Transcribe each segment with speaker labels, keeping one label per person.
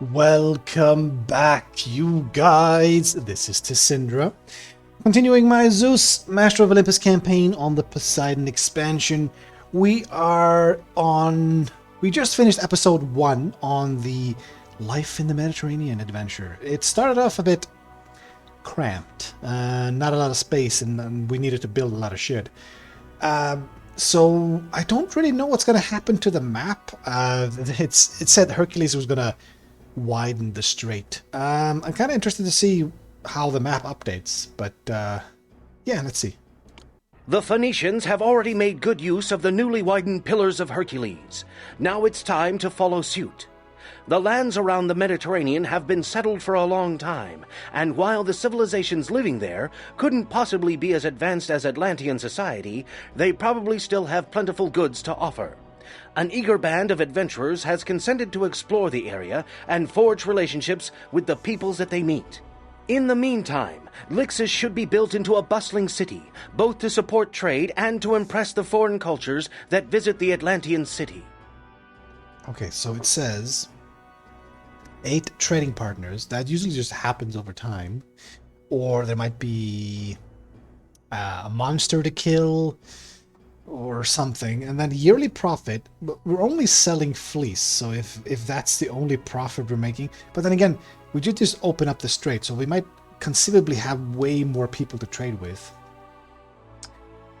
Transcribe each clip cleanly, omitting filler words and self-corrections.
Speaker 1: Welcome back, you guys. This is Tessindra, continuing my Zeus Master of Olympus campaign on the Poseidon expansion. We just finished episode 1 on the Life in the Mediterranean adventure. It started off a bit cramped, not a lot of space, and we needed to build a lot of shit. So I don't really know what's going to happen to the map. It said Hercules was going to widen the strait. I'm kind of interested to see how the map updates, but yeah, let's see.
Speaker 2: The Phoenicians have already made good use of the newly widened Pillars of Hercules. Now it's time to follow suit. The lands around the Mediterranean have been settled for a long time, and while the civilizations living there couldn't possibly be as advanced as Atlantean society, they probably still have plentiful goods to offer. An eager band of adventurers has consented to explore the area and forge relationships with the peoples that they meet. In the meantime, Lixus should be built into a bustling city, both to support trade and to impress the foreign cultures that visit the Atlantean city.
Speaker 1: Okay, so it says 8 trading partners. That usually just happens over time. Or there might be a monster to kill or something, and then yearly profit. But we're only selling fleece, so if that's the only profit we're making. But then again, we did just open up the strait, so we might conceivably have way more people to trade with.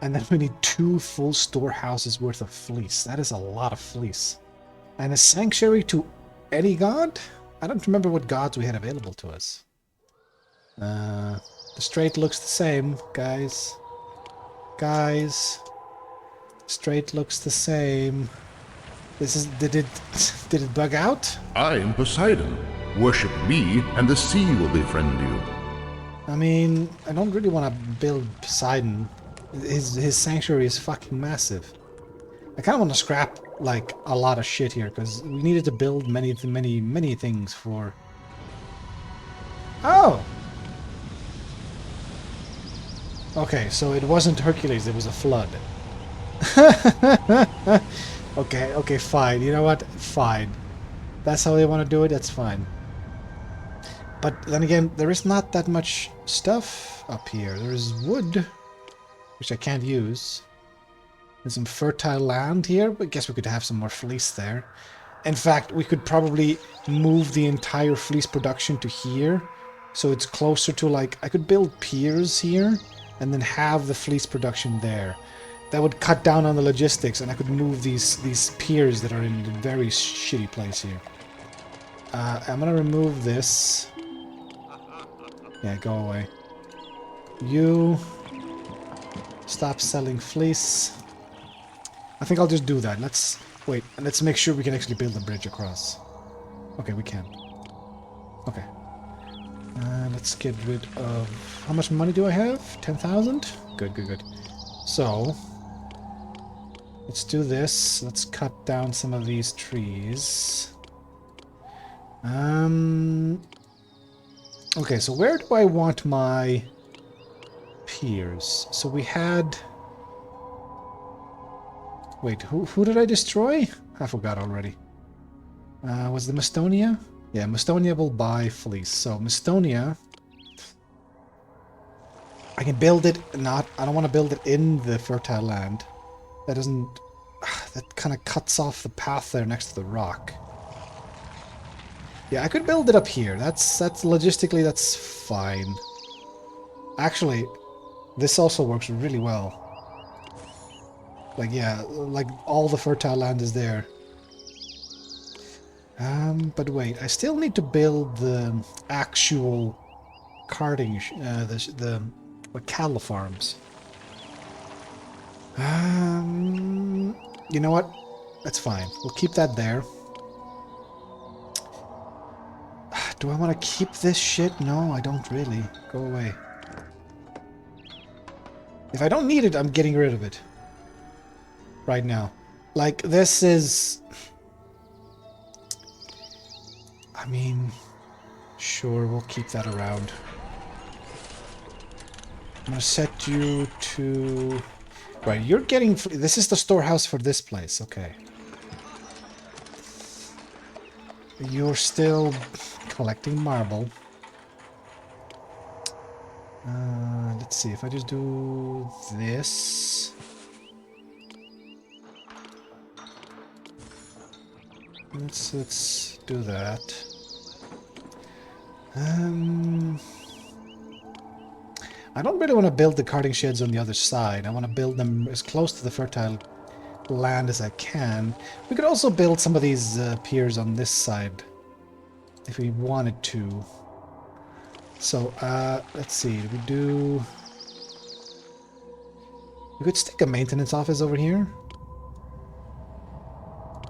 Speaker 1: And then we need 2 full storehouses worth of fleece. That is a lot of fleece. And a sanctuary to any god? I don't remember what gods we had available to us. The strait looks the same, guys. Strait looks the same. Did it bug out?
Speaker 3: I am Poseidon. Worship me, and the sea will befriend you.
Speaker 1: I mean, I don't really want to build Poseidon. His sanctuary is fucking massive. I kind of want to scrap like a lot of shit here because we needed to build many things for. Oh. Okay, so it wasn't Hercules. It was a flood. Okay, fine. You know what? Fine. That's how they want to do it, that's fine. But then again, there is not that much stuff up here. There is wood, which I can't use. There's some fertile land here, but I guess we could have some more fleece there. In fact, we could probably move the entire fleece production to here, so it's closer to, like, I could build piers here, and then have the fleece production there. That would cut down on the logistics, and I could move these piers that are in a very shitty place here. I'm gonna remove this. Yeah, go away. You stop selling fleece. I think I'll just do that. Let's wait, and let's make sure we can actually build a bridge across. Okay, we can. Okay. Let's get rid of... How much money do I have? 10,000? Good. So... let's do this. Let's cut down some of these trees. Okay, so where do I want my piers? So we had... Wait, who did I destroy? I forgot already. Was the Mastonia? Yeah, Mastonia will buy fleece. So Mastonia... I can build it not... I don't want to build it in the fertile land. That doesn't... That kind of cuts off the path there next to the rock. Yeah, I could build it up here. That's logistically, that's fine. Actually, this also works really well. Like, yeah, like all the fertile land is there. But wait, I still need to build the actual carting, the cattle farms. You know what? That's fine. We'll keep that there. Do I want to keep this shit? No, I don't really. Go away. If I don't need it, I'm getting rid of it. Right now. Like, this is... I mean... Sure, we'll keep that around. I'm gonna set you to... Right, you're getting... This is the storehouse for this place, okay. You're still collecting marble. Let's see, if I just do this... Let's do that. I don't really want to build the carting sheds on the other side. I want to build them as close to the fertile land as I can. We could also build some of these piers on this side if we wanted to. So, let's see. We could stick a maintenance office over here.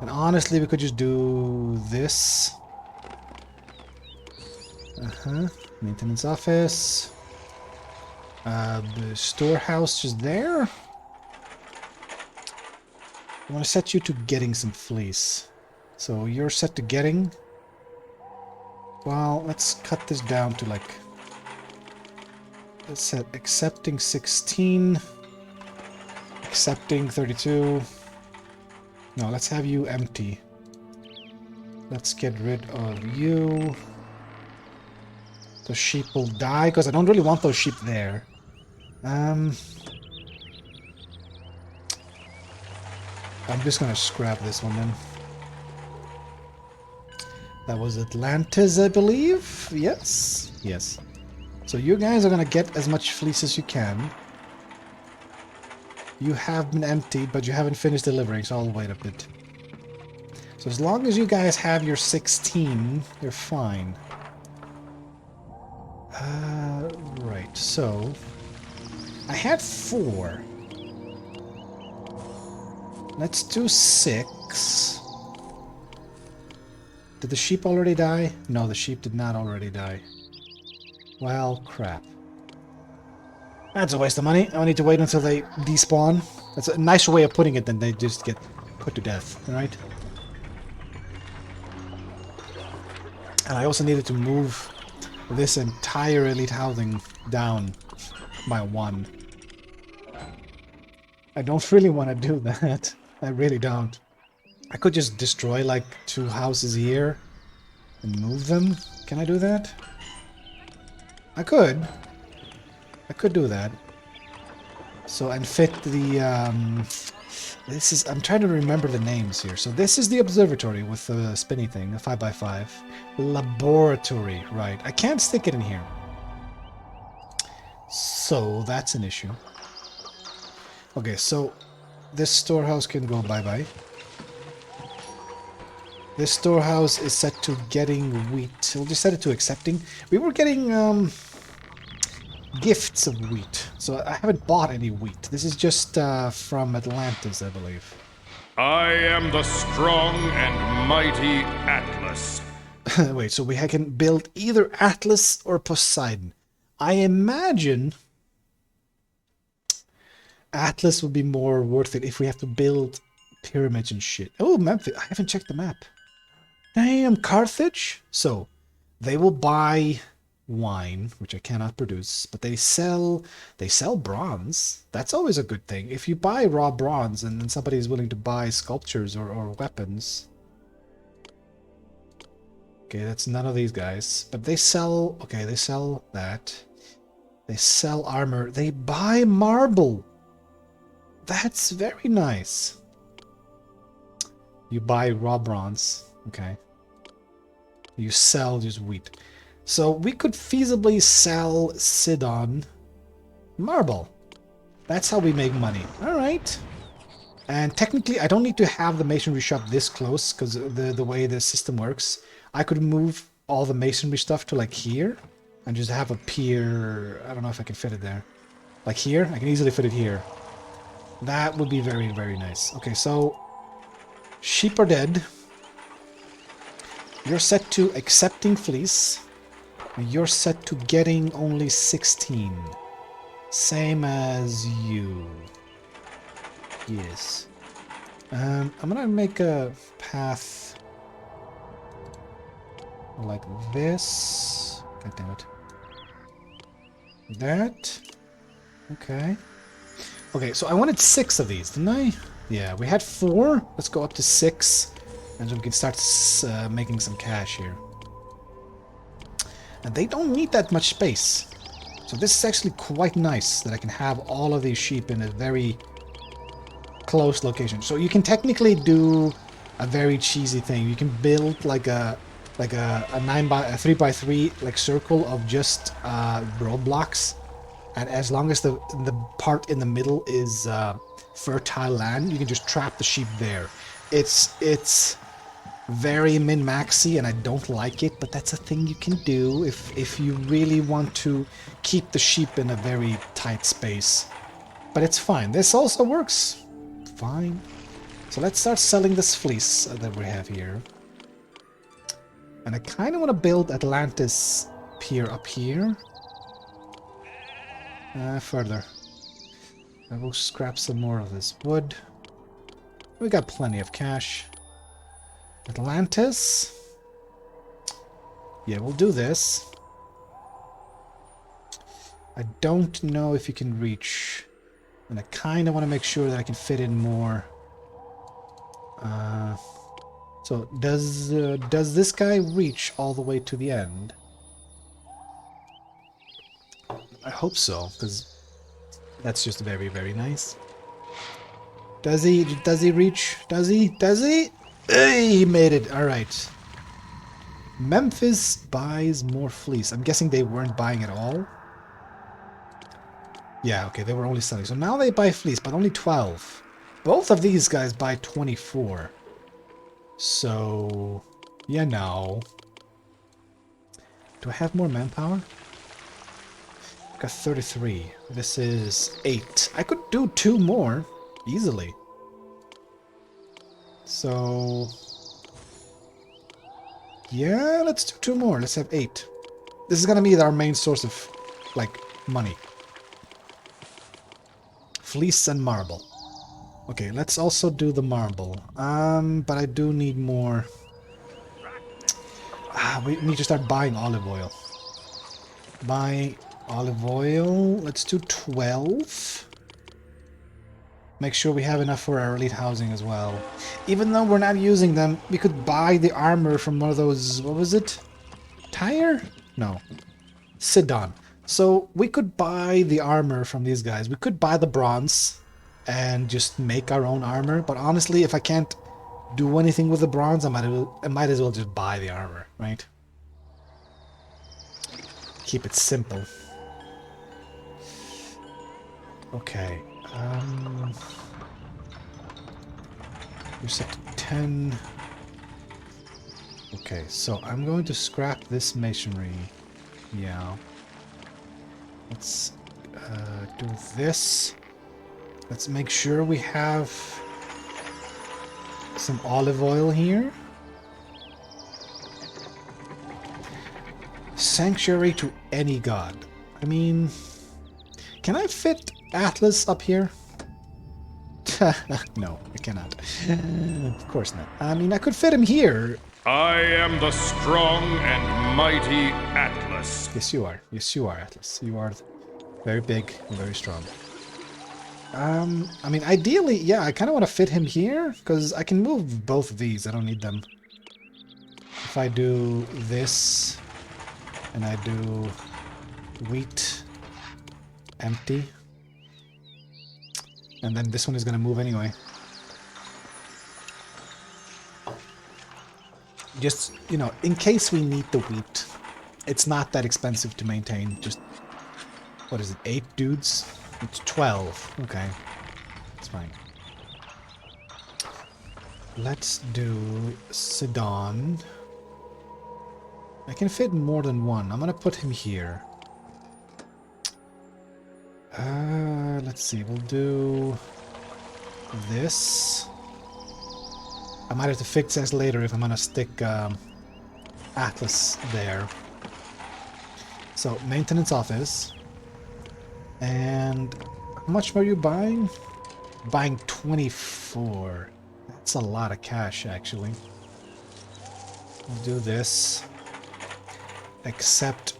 Speaker 1: And honestly, we could just do this. Maintenance office. The storehouse just there. I want to set you to getting some fleece. So you're set to getting. Well, let's cut this down to like... Let's set accepting 16. Accepting 32. No, let's have you empty. Let's get rid of you. The sheep will die, because I don't really want those sheep there. I'm just gonna scrap this one then. That was Atlantis, I believe? Yes? Yes. So you guys are gonna get as much fleece as you can. You have been emptied, but you haven't finished delivering, so I'll wait a bit. So as long as you guys have your 16, you're fine. Right, so... I had 4. Let's do 6. Did the sheep already die? No, the sheep did not already die. Well, crap. That's a waste of money. I need to wait until they despawn. That's a nicer way of putting it than they just get put to death, right? And I also needed to move this entire elite housing down by 1. I don't really want to do that. I really don't. I could just destroy like 2 houses here and move them. Can I do that? I could. I could do that. So, and fit the, this is, I'm trying to remember the names here. So this is the observatory with the spinny thing, the 5x5. Laboratory, right. I can't stick it in here. So, that's an issue. Okay, so this storehouse can go bye-bye. This storehouse is set to getting wheat. We'll just set it to accepting. We were getting, gifts of wheat. So I haven't bought any wheat. This is just from Atlantis, I believe.
Speaker 4: I am the strong and mighty Atlas.
Speaker 1: Wait, so we can build either Atlas or Poseidon. I imagine Atlas would be more worth it if we have to build pyramids and shit. Oh, Memphis. I haven't checked the map. Damn, Carthage. So, they will buy wine, which I cannot produce, but they sell bronze. That's always a good thing. If you buy raw bronze and then somebody is willing to buy sculptures or weapons. Okay, that's none of these guys. But they sell, okay, they sell that. They sell armor. They buy marble. That's very nice. You buy raw bronze. Okay. You sell just wheat. So we could feasibly sell Sidon marble. That's how we make money. Alright. And technically, I don't need to have the masonry shop this close, because the way the system works. I could move all the masonry stuff to like here, and just have a pier. I don't know if I can fit it there. Like here? I can easily fit it here. That would be very, very nice. Okay, so sheep are dead. You're set to accepting fleece. You're set to getting only 16. Same as you. Yes. I'm gonna make a path like this. God damn it. That. Okay. Okay, so I wanted 6 of these, didn't I? Yeah, we had 4. Let's go up to 6. And so we can start making some cash here. And they don't need that much space. So this is actually quite nice that I can have all of these sheep in a very close location. So you can technically do a very cheesy thing. You can build like a 3x3 like circle of just roadblocks, and as long as the part in the middle is fertile land, you can just trap the sheep there. It's very min-maxy, and I don't like it, but that's a thing you can do if you really want to keep the sheep in a very tight space. But it's fine. This also works fine. So let's start selling this fleece that we have here. And I kind of want to build Atlantis pier up here. Further. I will scrap some more of this wood. We got plenty of cash. Atlantis. Yeah, we'll do this. I don't know if you can reach. And I kind of want to make sure that I can fit in more. So does this guy reach all the way to the end? I hope so, because that's just very, very nice. Does he reach? Does he? Hey, he made it. All right. Memphis buys more fleece. I'm guessing they weren't buying at all. Yeah, okay, they were only selling. So now they buy fleece, but only 12. Both of these guys buy 24. So, yeah, no. Do I have more manpower? Got 33. This is 8. I could do 2 more easily. So, yeah, let's do 2 more. Let's have 8. This is gonna be our main source of, like, money. Fleece and marble. Okay, let's also do the marble. But I do need more. We need to start buying olive oil. Buy olive oil. Let's do 12. Make sure we have enough for our elite housing as well. Even though we're not using them, we could buy the armor from one of those. What was it? Tyre? No. Sidon. So we could buy the armor from these guys. We could buy the bronze and just make our own armor. But honestly, if I can't do anything with the bronze, I might as well just buy the armor, right? Keep it simple. Okay. You're set to 10. Okay, so I'm going to scrap this masonry. Yeah. Let's do this. Let's make sure we have some olive oil here. Sanctuary to any god. I mean, can I fit Atlas up here? No, I cannot. Of course not. I mean, I could fit him here.
Speaker 4: I am the strong and mighty Atlas.
Speaker 1: Yes, you are. Yes, you are, Atlas. You are very big and very strong. I mean, ideally, yeah, I kind of want to fit him here, because I can move both of these. I don't need them. If I do this, and I do wheat, empty, and then this one is going to move anyway. Just, you know, in case we need the wheat, it's not that expensive to maintain. Just, what is it, 8 dudes? It's 12. Okay. It's fine. Let's do Sidon. I can fit more than one. I'm gonna put him here. Let's see. We'll do this. I might have to fix this later if I'm gonna stick Atlas there. So, maintenance office. And how much were you buying? Buying 24. That's a lot of cash, actually. We'll do this. Accept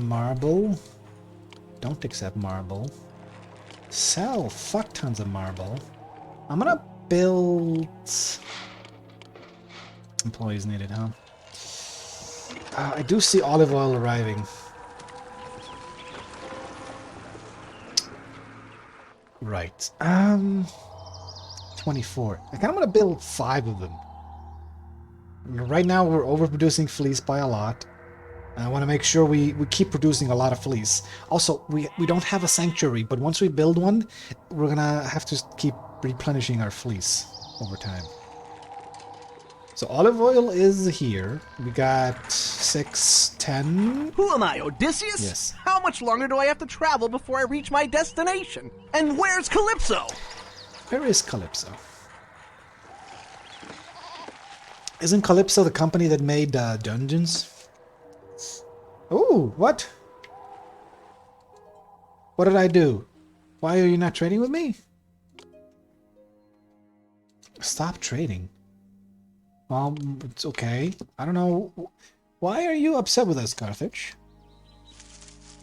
Speaker 1: marble. Don't accept marble. Sell fuck tons of marble. I'm gonna build Employees needed, huh? I do see olive oil arriving. Right. 24. I kind of want to build 5 of them. Right now we're overproducing fleece by a lot. I want to make sure we keep producing a lot of fleece. Also, we don't have a sanctuary, but once we build one, we're gonna have to keep replenishing our fleece over time. So olive oil is here. We got 6, 10.
Speaker 5: Who am I, Odysseus?
Speaker 1: Yes.
Speaker 5: How much longer do I have to travel before I reach my destination? And where's Calypso?
Speaker 1: Where is Calypso? Isn't Calypso the company that made Dungeons? Oh, what? What did I do? Why are you not trading with me? Stop trading. Well, it's okay. I don't know. Why are you upset with us, Carthage?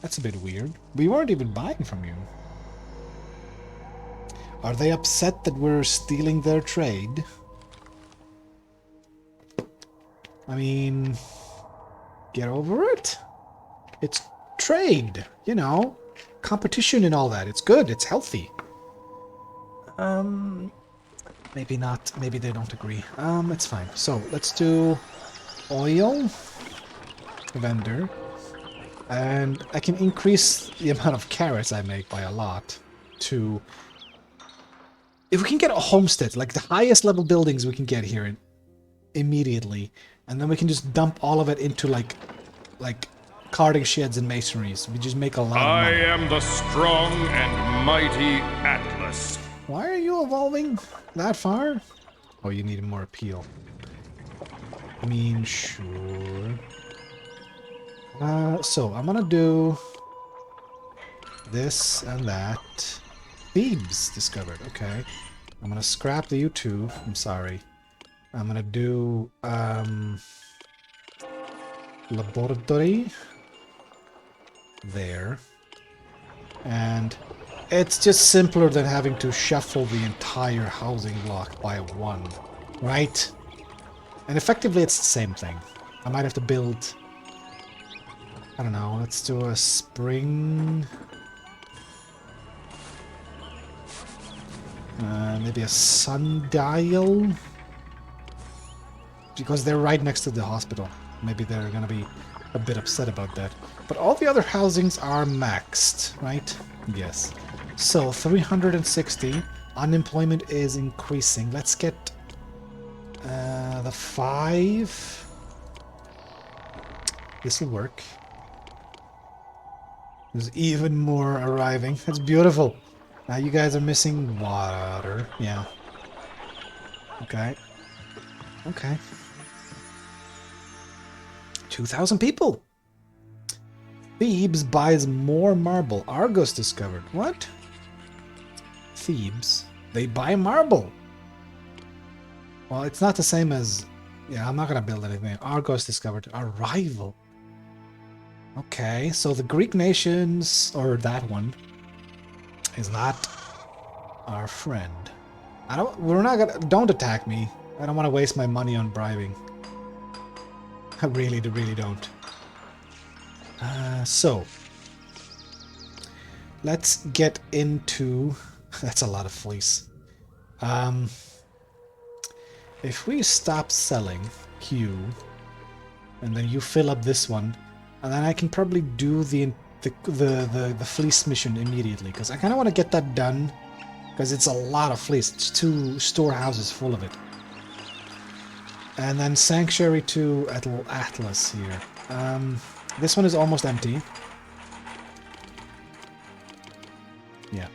Speaker 1: That's a bit weird. We weren't even buying from you. Are they upset that we're stealing their trade? I mean, get over it. It's trade, you know, competition and all that. It's good. It's healthy. Maybe not. Maybe they don't agree. It's fine. So let's do oil vendor, and I can increase the amount of carrots I make by a lot. To if we can get a homestead, like the highest level buildings we can get here immediately, and then we can just dump all of it into like carting sheds and masonries. We just make a lot of
Speaker 4: I
Speaker 1: money.
Speaker 4: am the strong and mighty Atlas.
Speaker 1: Why are you evolving that far? Oh, you need more appeal. I mean, sure. So I'm gonna do this and that. Thebes discovered. Okay. I'm gonna scrap the U2. I'm sorry. I'm gonna do laboratory there, and it's just simpler than having to shuffle the entire housing block by one, right? And effectively it's the same thing. I might have to build, I don't know, let's do a spring, maybe a sundial, because they're right next to the hospital. Maybe they're gonna be a bit upset about that. But all the other housings are maxed, right? Yes. So 360. Unemployment is increasing. Let's get the 5. This will work. There's even more arriving. That's beautiful. Now you guys are missing water. Yeah. Okay. Okay. 2,000 people. Thebes buys more marble. Argos discovered. What? Thebes? They buy marble. Well, it's not the same as... Yeah, I'm not gonna build anything. Argos discovered. Our rival. Okay, so the Greek nations, or that one, is not our friend. We're not gonna... Don't attack me. I don't want to waste my money on bribing. I really don't. So, let's get into... That's a lot of fleece. If we stop selling Q, and then you fill up this one, and then I can probably do the fleece mission immediately, because I kind of want to get that done, because it's a lot of fleece. It's 2 storehouses full of it. And then Sanctuary to Atlas here. This one is almost empty. Yeah.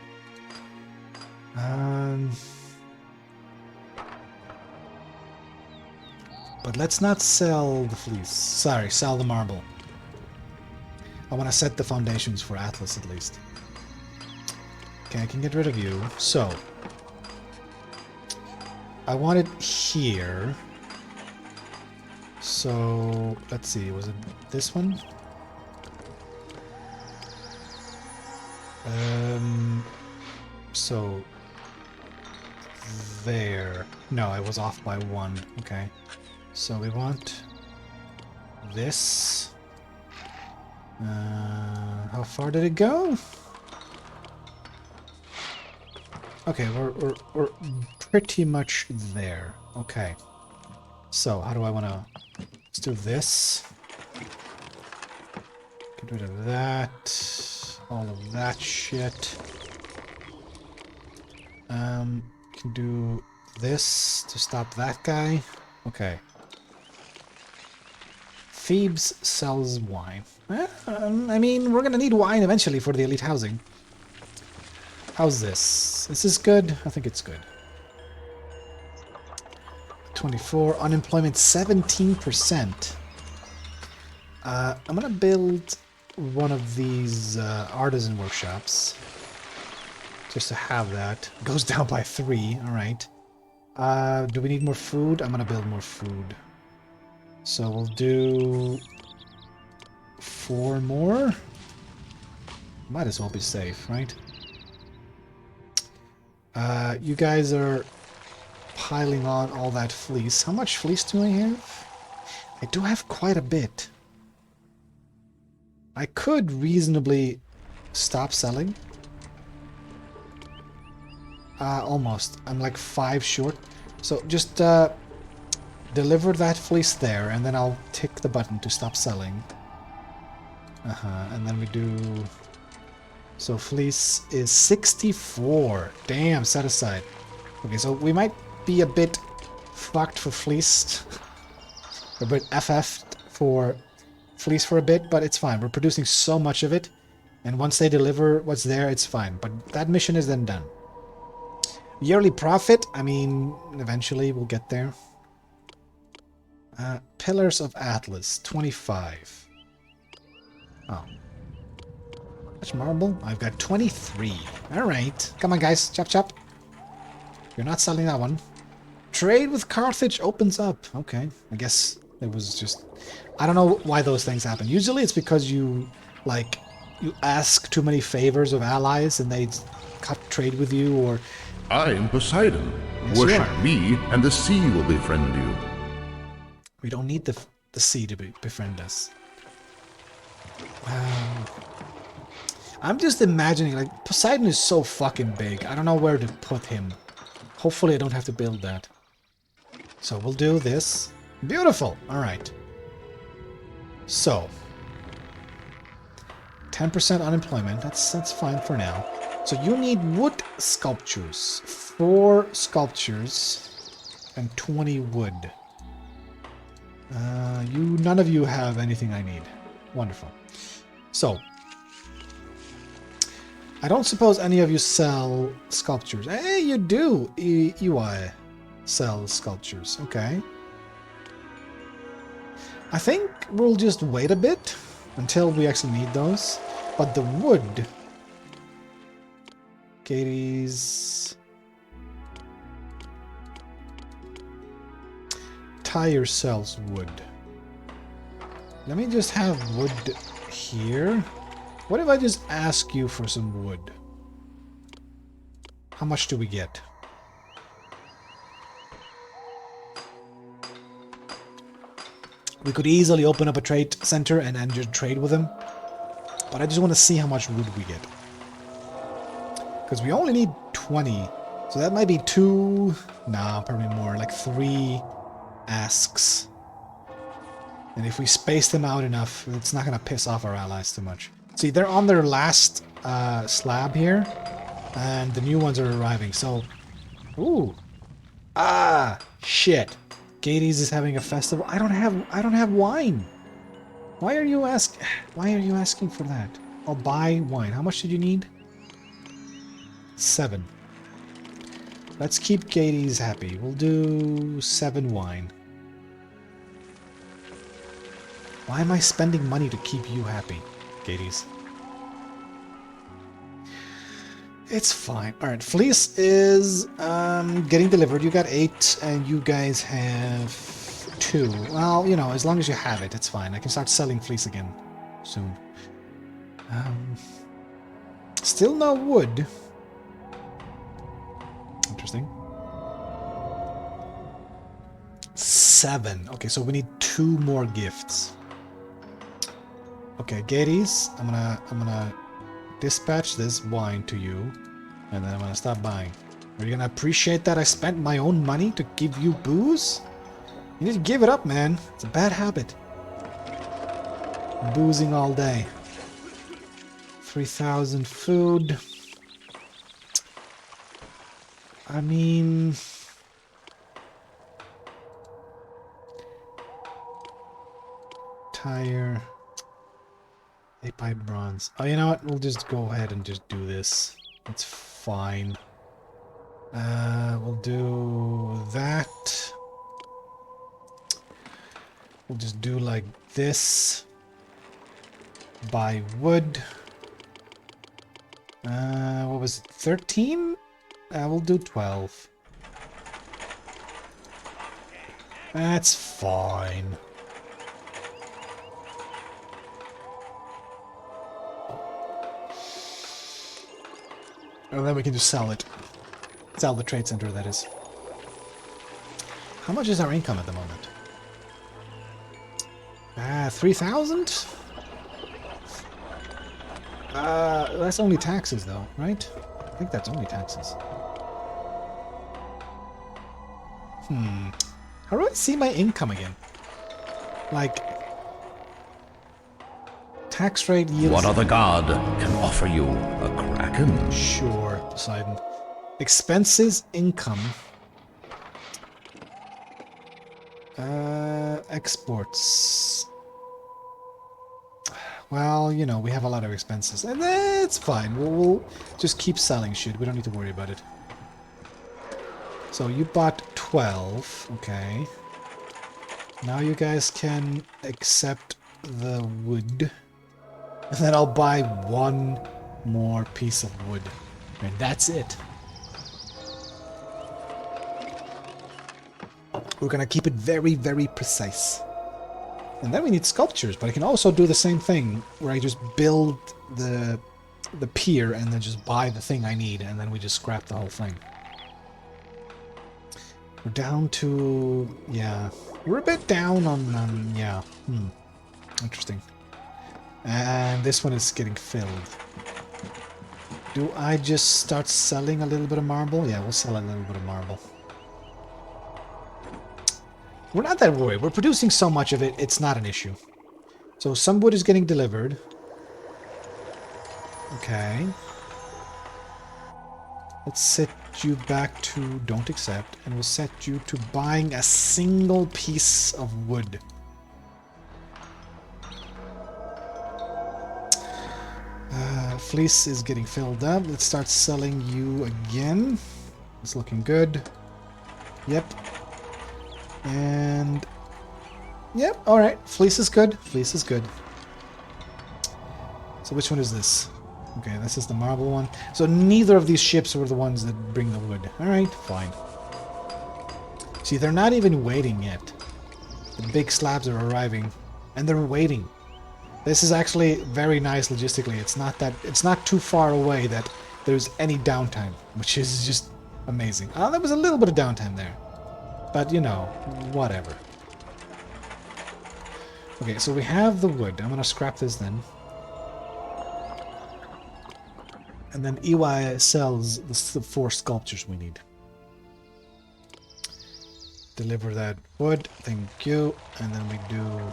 Speaker 1: But let's not sell the fleece. Sorry, sell the marble. I want to set the foundations for Atlas at least. Okay, I can get rid of you. So, I want it here. So, let's see, was it this one? So, there. No, I was off by 1. Okay. So we want this. How far did it go? Okay, we're pretty much there. Okay. So, how do I want to... Let's do this. Get rid of that. All of that shit. Can do this to stop that guy. Okay. Thebes sells wine. I mean, we're gonna need wine eventually for the elite housing. How's this? Is this good? I think it's good. 24. Unemployment 17%. I'm gonna build one of these artisan workshops. Just to have that. Goes down by 3. Alright. Do we need more food? I'm gonna build more food. So we'll do 4 more. Might as well be safe, right? You guys are piling on all that fleece. How much fleece do I have? I do have quite a bit. I could reasonably stop selling. Almost. I'm like 5 short. So just deliver that fleece there, and then I'll tick the button to stop selling. And then we do... So fleece is 64. Damn, set aside. Okay, so we might be a bit fucked for fleece. A bit FF'd for fleece for a bit, but it's fine. We're producing so much of it, and once they deliver what's there, it's fine. But that mission is then done. Yearly profit, I mean, eventually we'll get there. Pillars of Atlas, 25. Oh. Much marble? I've got 23. Alright. Come on, guys. Chop, chop. You're not selling that one. Trade with Carthage opens up. Okay. I guess it was just... I don't know why those things happen. Usually it's because you, like, you ask too many favors of allies and they cut trade with you, or...
Speaker 3: I am Poseidon.
Speaker 1: Yes,
Speaker 3: Worship me, and the sea will befriend you.
Speaker 1: We don't need the sea to befriend us. I'm just imagining, like, Poseidon is so fucking big. I don't know where to put him. Hopefully I don't have to build that. So we'll do this. Beautiful! Alright. So. 10% unemployment. That's fine for now. So you need wood sculptures. 4 sculptures and 20 wood. None of you have anything I need. Wonderful. So, I don't suppose any of you sell sculptures. Hey, you do! EY sells sculptures. Okay. I think we'll just wait a bit until we actually need those. But the wood... Katie's... Tyre sells wood. Let me just have wood here. What if I just ask you for some wood? How much do we get? We could easily open up a trade center and just trade with them. But I just want to see how much wood we get. Because we only need 20. So that might be 2... Nah, probably more. Like 3 asks. And if we space them out enough, it's not going to piss off our allies too much. See, they're on their last slab here. And the new ones are arriving, so... Ooh. Ah! Shit. Gades is having a festival. I don't have wine. Why are you asking for that? I'll buy wine. How much did you need? 7. Let's keep Gades happy. We'll do 7 wine. Why am I spending money to keep you happy, Gades? It's fine. Alright, fleece is getting delivered. You got 8 and you guys have 2. Well, you know, as long as you have it, it's fine. I can start selling fleece again soon. Still no wood. Interesting. 7. Okay, so we need 2 more gifts. Okay, Gades, I'm gonna dispatch this wine to you, and then I'm gonna stop buying. Are you gonna appreciate that I spent my own money to give you booze? You need to give it up, man. It's a bad habit. Boozing all day. 3,000 food. I mean... Tire... 8 bronze. Oh, you know what? We'll just go ahead and just do this. It's fine. We'll do that. We'll just do like this. Buy wood. What was it? 13? We'll do 12. That's fine. And then we can just sell it. Sell the trade center, that is. How much is our income at the moment? 3,000? That's only taxes, though, right? I think that's only taxes. How do I see my income again? Like... Tax rate yields...
Speaker 3: What other god can offer you a kraken?
Speaker 1: Sure, Poseidon. Expenses, income. Exports. Well, you know, we have a lot of expenses. And that's fine. We'll just keep selling shit. We don't need to worry about it. So you bought 12. Okay. Now you guys can accept the wood. And then I'll buy 1 more piece of wood. And that's it. We're gonna keep it very, very precise. And then we need sculptures, but I can also do the same thing, where I just build the pier and then just buy the thing I need, and then we just scrap the whole thing. We're down to... yeah. We're a bit down on yeah. Interesting. And this one is getting filled. Do I just start selling a little bit of marble? Yeah, we'll sell a little bit of marble. We're not that worried. We're producing so much of it, it's not an issue. So some wood is getting delivered. Okay. Let's set you back to don't accept, and we'll set you to buying a single piece of wood. Fleece is getting filled up. Let's start selling you again. It's looking good. Yep. And... yep, alright. Fleece is good. Fleece is good. So which one is this? Okay, this is the marble one. So neither of these ships were the ones that bring the wood. Alright, fine. See, they're not even waiting yet. The big slabs are arriving. And they're waiting. This is actually very nice logistically. It's not too far away that there's any downtime, which is just amazing. There was a little bit of downtime there. But, you know, whatever. Okay, so we have the wood. I'm gonna scrap this then. And then EY sells the 4 sculptures we need. Deliver that wood. Thank you. And then we do...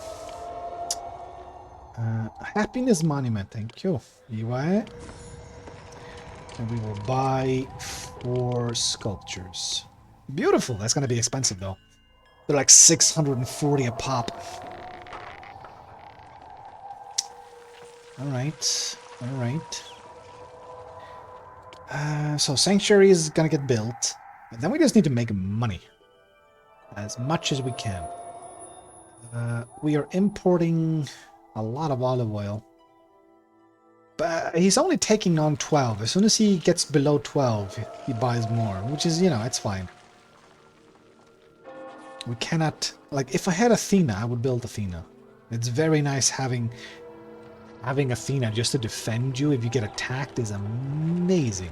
Speaker 1: Happiness Monument, thank you. EY. And we will buy 4 sculptures. Beautiful. That's going to be expensive, though. They're like 640 a pop. Alright. Alright. So Sanctuary is going to get built. And then we just need to make money. As much as we can. We are importing... a lot of olive oil. But he's only taking on 12. As soon as he gets below 12, he buys more. Which is, you know, it's fine. We cannot... like, if I had Athena, I would build Athena. It's very nice having Athena just to defend you if you get attacked is amazing.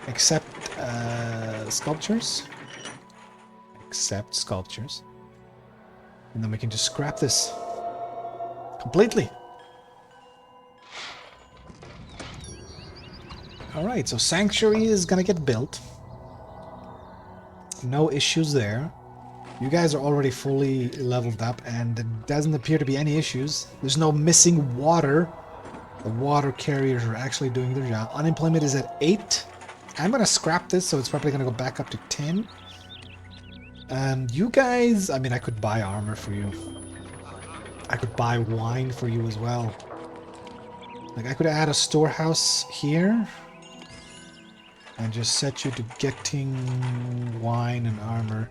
Speaker 1: Except sculptures. Except sculptures. And then we can just scrap this completely. Alright, so Sanctuary is gonna get built. No issues there. You guys are already fully leveled up, and there doesn't appear to be any issues. There's no missing water. The water carriers are actually doing their job. Unemployment is at 8. I'm gonna scrap this, so it's probably gonna go back up to 10. And you guys, I mean, I could buy armor for you. I could buy wine for you as well. Like, I could add a storehouse here. And just set you to getting wine and armor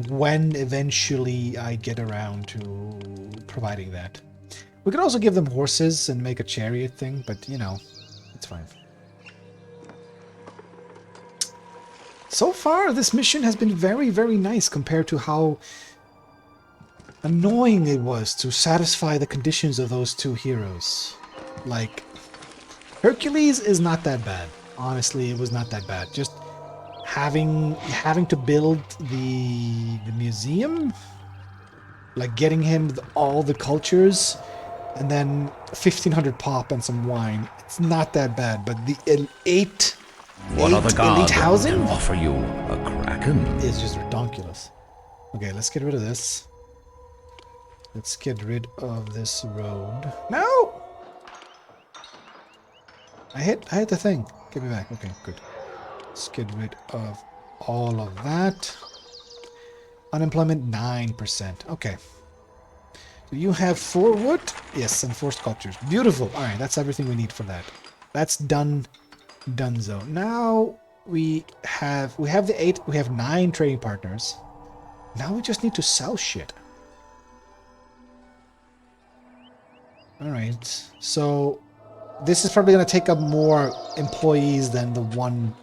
Speaker 1: when eventually I get around to providing that. We could also give them horses and make a chariot thing, but you know, it's fine. So far, this mission has been very, very nice compared to how annoying it was to satisfy the conditions of those two heroes. Like, Hercules is not that bad. Honestly, it was not that bad. Just having to build the museum, like getting him all the cultures, and then 1,500 pop and some wine. It's not that bad, but the elite housing
Speaker 3: can offer you a kraken?
Speaker 1: is just redonkulous. Okay, let's get rid of this. Let's get rid of this road. No! I hit the thing. Get me back. Okay, good. Let's get rid of all of that. Unemployment 9%. Okay. Do you have 4 wood? Yes, and 4 sculptures. Beautiful. Alright, that's everything we need for that. That's done. Donezo. Now we have the 8, we have 9 trading partners. Now we just need to sell shit. Alright, so this is probably going to take up more employees than the one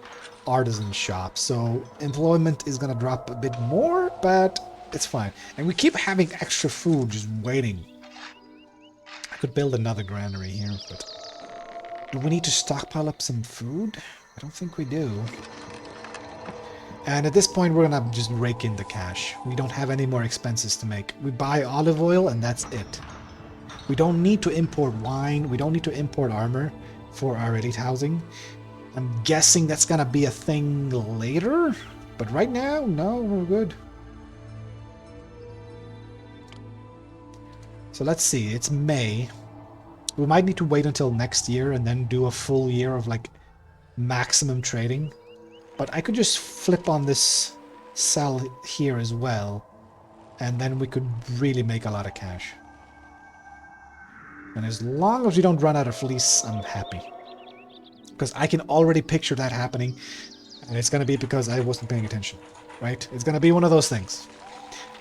Speaker 1: artisan shop. So employment is going to drop a bit more, but it's fine. And we keep having extra food just waiting. I could build another granary here, but do we need to stockpile up some food? I don't think we do. And at this point, we're going to just rake in the cash. We don't have any more expenses to make. We buy olive oil and that's it. We don't need to import wine. We don't need to import armor for our elite housing. I'm guessing that's gonna be a thing later. But right now, no, we're good. So let's see. It's May. We might need to wait until next year and then do a full year of like maximum trading. But I could just flip on this sell here as well. And then we could really make a lot of cash. And as long as we don't run out of fleece, I'm happy. Because I can already picture that happening. And it's going to be because I wasn't paying attention. Right? It's going to be one of those things.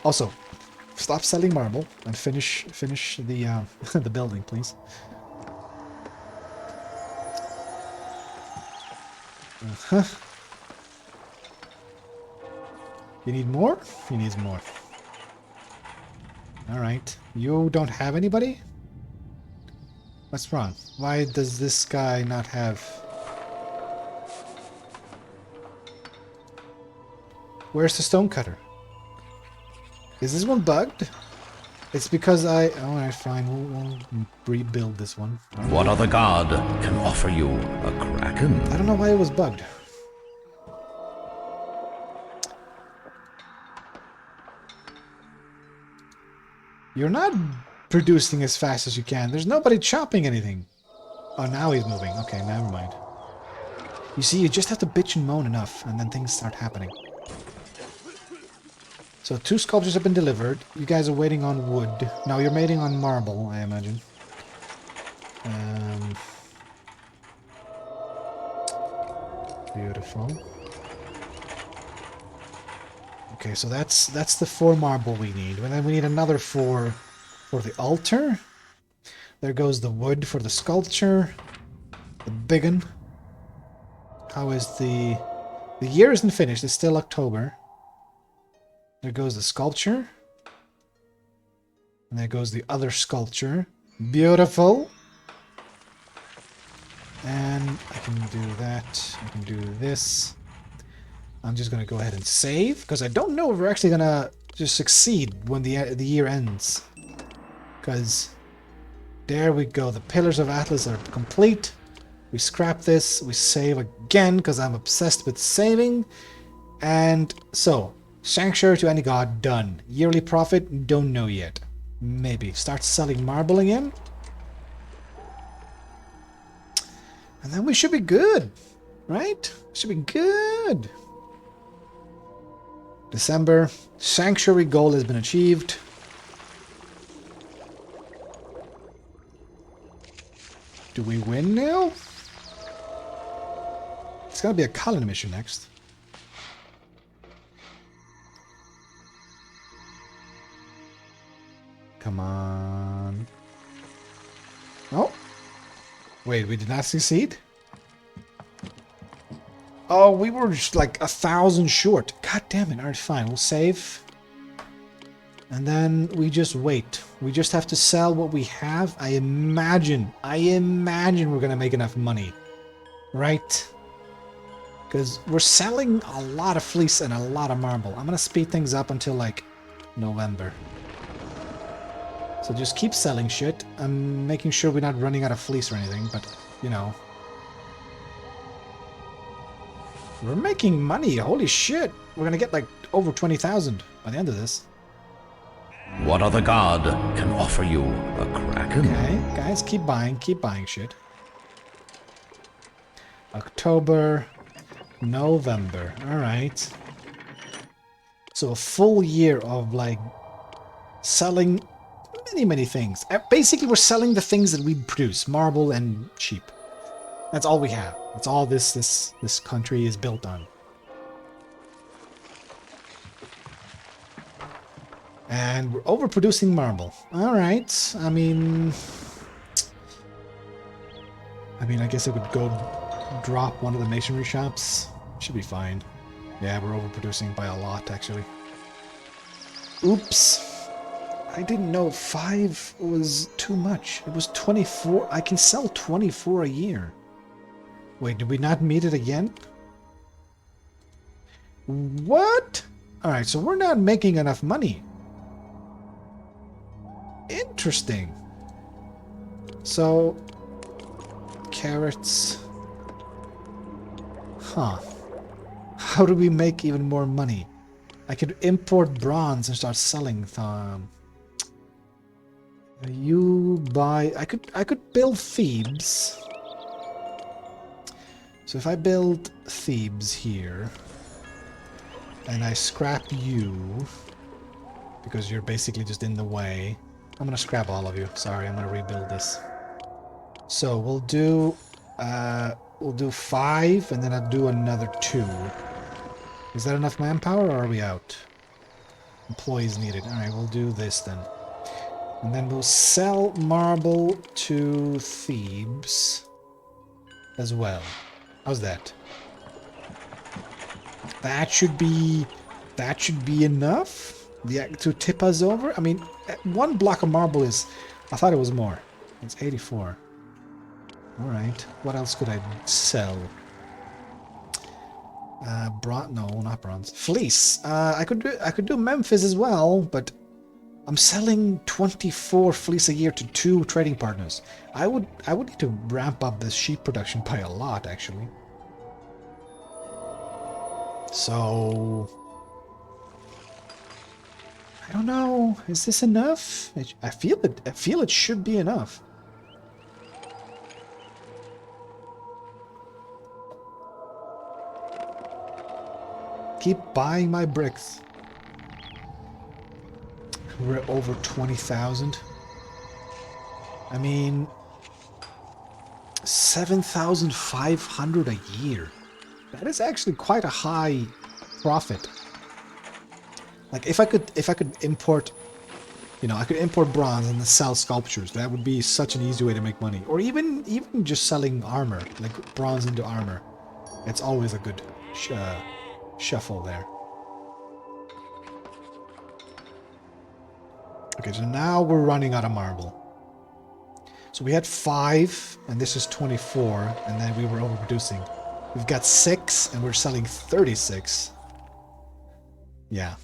Speaker 1: Also, stop selling marble and finish the the building, please. Uh-huh. You need more? He needs more. Alright. You don't have anybody? What's wrong? Why does this guy not have... Where's the stonecutter? Is this one bugged? It's because I... Alright, fine. We'll rebuild this one.
Speaker 3: What other god can offer you a kraken?
Speaker 1: I don't know why it was bugged. You're not producing as fast as you can. There's nobody chopping anything. Oh, now he's moving. Okay, never mind. You see, you just have to bitch and moan enough, and then things start happening. So 2 sculptures have been delivered. You guys are waiting on wood. No, you're waiting on marble, I imagine. Beautiful. Okay, so that's the 4 marble we need. And then we need another 4 for the altar. There goes the wood for the sculpture. The big one. How is the year isn't finished, it's still October. There goes the sculpture. And there goes the other sculpture. Beautiful. And I can do that. I can do this. I'm just going to go ahead and save, because I don't know if we're actually going to just succeed when the year ends. Because there we go. The Pillars of Atlas are complete. We scrap this. We save again because I'm obsessed with saving. And so, Sanctuary to any god, done. Yearly profit, don't know yet. Maybe. Start selling marble again. And then we should be good. Right? Should be good. December. Sanctuary goal has been achieved. Do we win now? It's gonna be a colony mission next. Come on. Oh. Wait, we did not succeed? Oh, we were just like 1,000 short. God damn it. Alright, fine. We'll save. And then we just wait. We just have to sell what we have. I imagine we're gonna make enough money. Right? Because we're selling a lot of fleece and a lot of marble. I'm gonna speed things up until like November. So just keep selling shit. I'm making sure we're not running out of fleece or anything, but you know. We're making money. Holy shit. We're gonna get like over 20,000 by the end of this.
Speaker 3: What other god can offer you a kraken?
Speaker 1: Okay, guys, keep buying shit. October, November. Alright. So a full year of like selling many things. Basically, we're selling the things that we produce. Marble and sheep. That's all we have. That's all this country is built on. And we're overproducing marble. Alright. I mean, I guess I could go drop one of the masonry shops. Should be fine. Yeah, we're overproducing by a lot, actually. Oops. I didn't know 5 was too much. It was 24. I can sell 24 a year. Wait, did we not meet it again? What? Alright, so we're not making enough money. Interesting. So, carrots. Huh. How do we make even more money? I could import bronze and start selling them. You buy... I could build Thebes. So if I build Thebes here, and I scrap you, because you're basically just in the way. I'm gonna scrap all of you. Sorry, I'm gonna rebuild this. So we'll do 5, and then I'll do another 2. Is that enough manpower, or are we out? Employees needed. Alright, we'll do this then. And then we'll sell marble to Thebes as well. How's that? That should be enough to tip us over. I mean, 1 block of marble is... I thought it was more. It's 84. Alright. What else could I sell? Bronze? No, not bronze. Fleece. I could do Memphis as well, but I'm selling 24 fleece a year to 2 trading partners. I would need to ramp up this sheep production by a lot, actually. So I don't know. Is this enough? I feel it should be enough. Keep buying my bricks. We're over 20,000. I mean, 7,500 a year. That is actually quite a high profit. Like if I could import, you know, I could import bronze and then sell sculptures. That would be such an easy way to make money. Or even just selling armor, like bronze into armor. It's always a good shuffle there. Okay, so now we're running out of marble. So we had 5, and this is 24, and then we were overproducing. We've got 6, and we're selling 36. Yeah.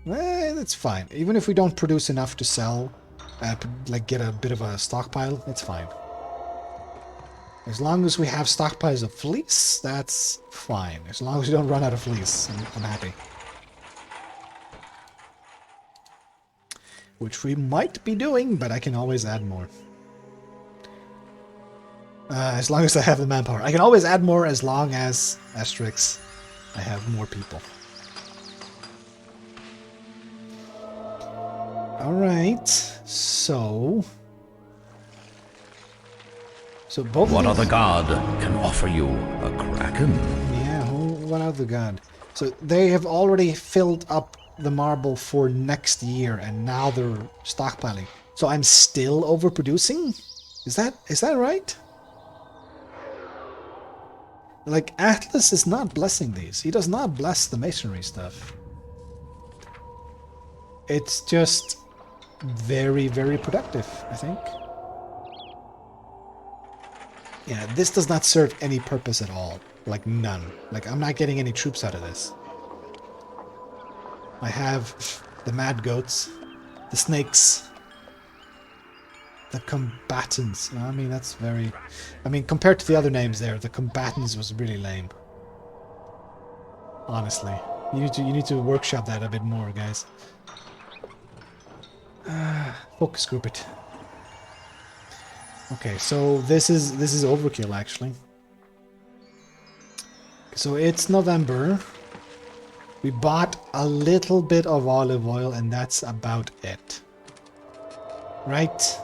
Speaker 1: That's fine. Even if we don't produce enough to sell, like get a bit of a stockpile, it's fine. As long as we have stockpiles of fleece, that's fine. As long as we don't run out of fleece, I'm happy. Which we might be doing, but I can always add more. As long as I have the manpower. I can always add more as long as, asterisk, I have more people. Alright, so both
Speaker 6: What
Speaker 1: of these,
Speaker 6: other god can offer you a kraken?
Speaker 1: yeah, what other god? So they have already filled up the marble for next year, and now they're stockpiling. So I'm still overproducing? Is that right? Like, Atlas is not blessing these. He does not bless the masonry stuff. It's just very, very productive, I think. Yeah, this does not serve any purpose at all. Like, none. Like, I'm not getting any troops out of this. I have the mad goats, the snakes, the combatants. I mean, that's very... I mean, compared to the other names there, the combatants was really lame. Honestly. You need to workshop that a bit more, guys. Focus group it. Okay, so this is overkill, actually. So it's November. We bought a little bit of olive oil, and that's about it. Right?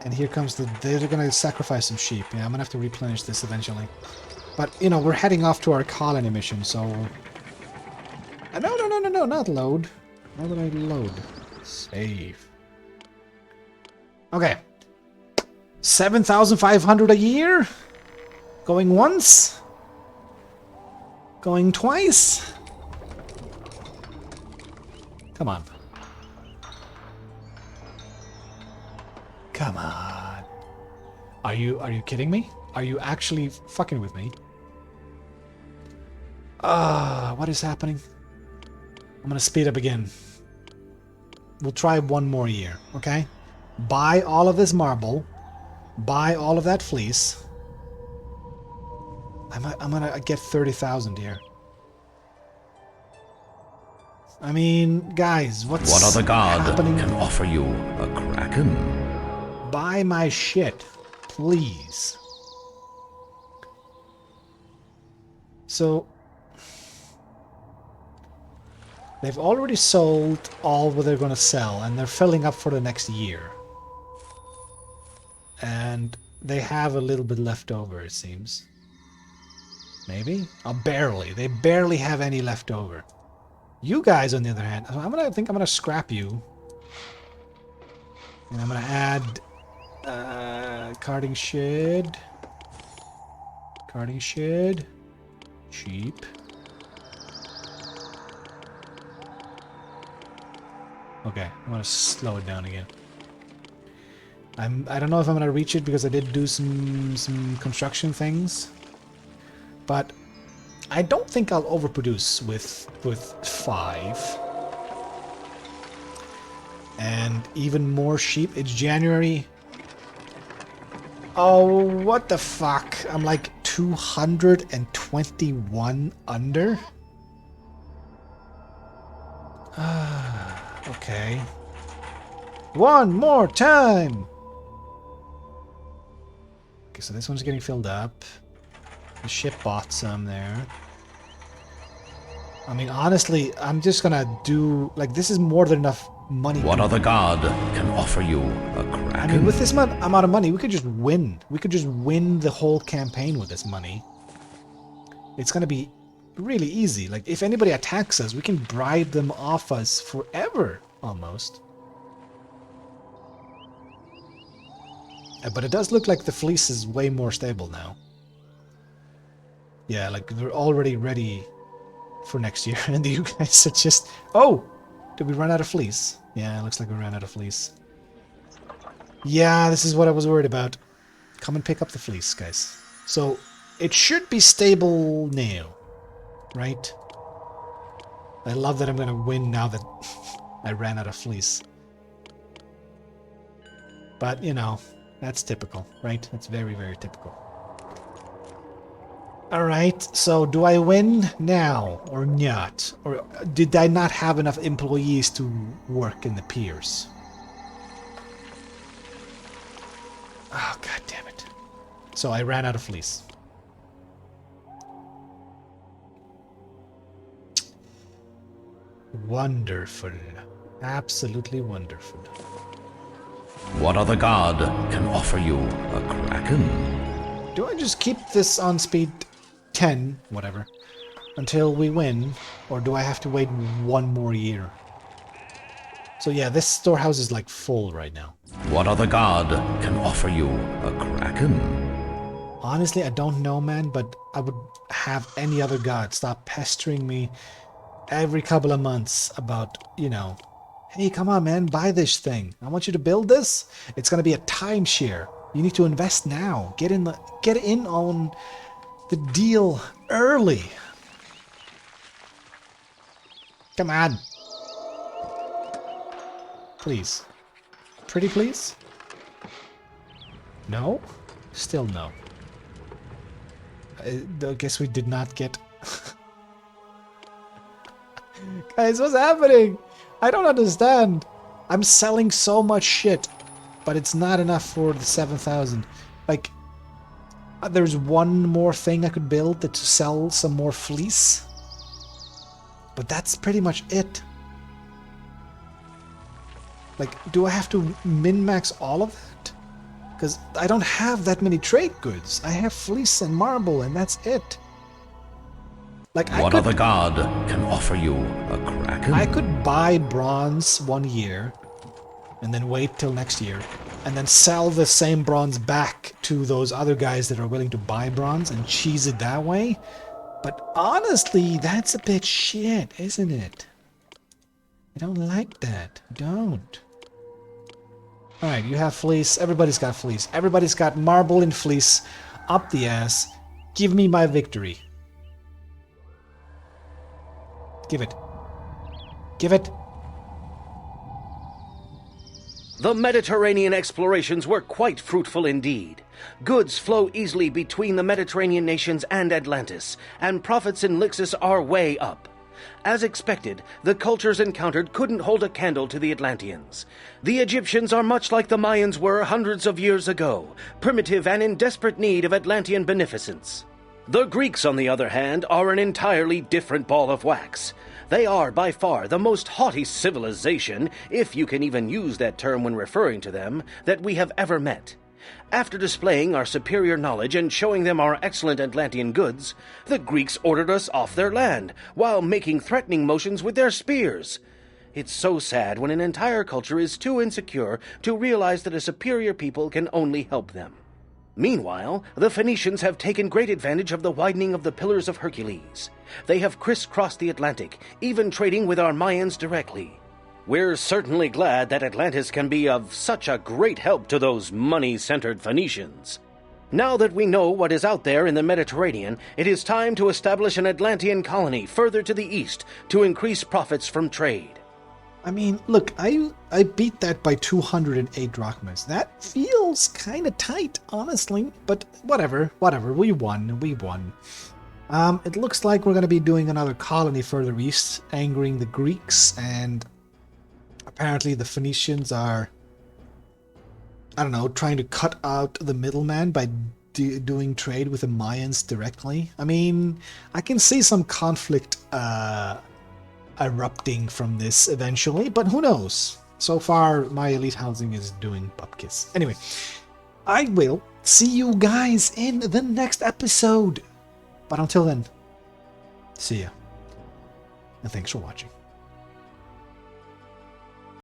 Speaker 1: And here comes they're gonna sacrifice some sheep. Yeah, I'm gonna have to replenish this eventually. But, you know, we're heading off to our colony mission, so... No, not load. Why would I load? Save. Okay. 7,500 a year? Going once? Going twice? Come on. Come on. Are you kidding me? Are you actually fucking with me? What is happening? I'm gonna speed up again. We'll try one more year, okay? Buy all of this marble. Buy all of that fleece. I'm gonna get 30,000 here. I mean, guys, what
Speaker 6: other god
Speaker 1: happening?
Speaker 6: can offer you a kraken?
Speaker 1: Buy my shit, please. So they've already sold all what they're going to sell, and they're filling up for the next year. And they have a little bit left over, it seems. Maybe? Oh, barely. They barely have any left over. You guys, on the other hand, I think I'm gonna scrap you. And I'm gonna add carding shed. Carding shed. Cheap. Okay, I'm gonna slow it down again. I don't know if I'm gonna reach it because I did do some construction things. But I don't think I'll overproduce with 5. And even more sheep. It's January. Oh, what the fuck? I'm like 221 under? Okay. One more time! Okay, so this one's getting filled up. The ship bought some there. I mean, honestly, I'm just gonna do... Like, this is more than enough money.
Speaker 6: What other god can offer you a kraken?
Speaker 1: I mean, with this amount of money, we could just win. We could just win the whole campaign with this money. It's gonna be really easy. Like, if anybody attacks us, we can bribe them off us forever, almost. But it does look like the fleece is way more stable now. Yeah, like, they're already ready for next year. And you guys are just... Oh! Did we run out of fleece? Yeah, it looks like we ran out of fleece. Yeah, this is what I was worried about. Come and pick up the fleece, guys. So, it should be stable now. Right? I love that I'm gonna win now that I ran out of fleece. But, you know, that's typical, right? That's very, very typical. Alright, so do I win now or not? Or did I not have enough employees to work in the piers? Oh, god damn it. So I ran out of fleece. Wonderful. Absolutely wonderful.
Speaker 6: What other god can offer you a kraken?
Speaker 1: Do I just keep this on speed 10, whatever, until we win? Or do I have to wait one more year? So yeah, this storehouse is like full right now.
Speaker 6: What other god can offer you a kraken?
Speaker 1: Honestly, I don't know, man, but I would have any other god stop pestering me every couple of months about, you know, hey, come on, man, buy this thing. I want you to build this. It's going to be a timeshare. You need to invest now. Get in on the deal early. Come on. Please. Pretty please? No? Still no. I guess we did not get... Guys, what's happening? I don't understand. I'm selling so much shit, but it's not enough for the 7,000. Like, there's one more thing I could build to sell some more fleece. But that's pretty much it. Like, do I have to min-max all of that? Because I don't have that many trade goods. I have fleece and marble, and that's it. Like,
Speaker 6: What other god can offer you a kraken?
Speaker 1: I could buy bronze 1 year, and then wait till next year, and then sell the same bronze back to those other guys that are willing to buy bronze and cheese it that way. But honestly, that's a bit shit, isn't it? I don't like that. I don't. Alright, you have fleece. Everybody's got fleece. Everybody's got marble and fleece up the ass. Give me my victory. Give it. Give it.
Speaker 2: The Mediterranean explorations were quite fruitful indeed. Goods flow easily between the Mediterranean nations and Atlantis, and profits in Lixus are way up. As expected, the cultures encountered couldn't hold a candle to the Atlanteans. The Egyptians are much like the Mayans were hundreds of years ago, primitive and in desperate need of Atlantean beneficence. The Greeks, on the other hand, are an entirely different ball of wax. They are by far the most haughty civilization, if you can even use that term when referring to them, that we have ever met. After displaying our superior knowledge and showing them our excellent Atlantean goods, the Greeks ordered us off their land, while making threatening motions with their spears. It's so sad when an entire culture is too insecure to realize that a superior people can only help them. Meanwhile, the Phoenicians have taken great advantage of the widening of the Pillars of Hercules. They have crisscrossed the Atlantic, even trading with our Mayans directly. We're certainly glad that Atlantis can be of such a great help to those money-centered Phoenicians. Now that we know what is out there in the Mediterranean, it is time to establish an Atlantean colony further to the east to increase profits from trade.
Speaker 1: I mean, look, I beat that by 208 drachmas. That feels kind of tight, honestly. But whatever, we won. It looks like we're going to be doing another colony further east, angering the Greeks, and apparently the Phoenicians are, I don't know, trying to cut out the middleman by doing trade with the Mayans directly. I mean, I can see some conflict erupting from this eventually, but who knows? So far, my elite housing is doing bupkis. Anyway, I will see you guys in the next episode. But until then, see ya. And thanks for watching.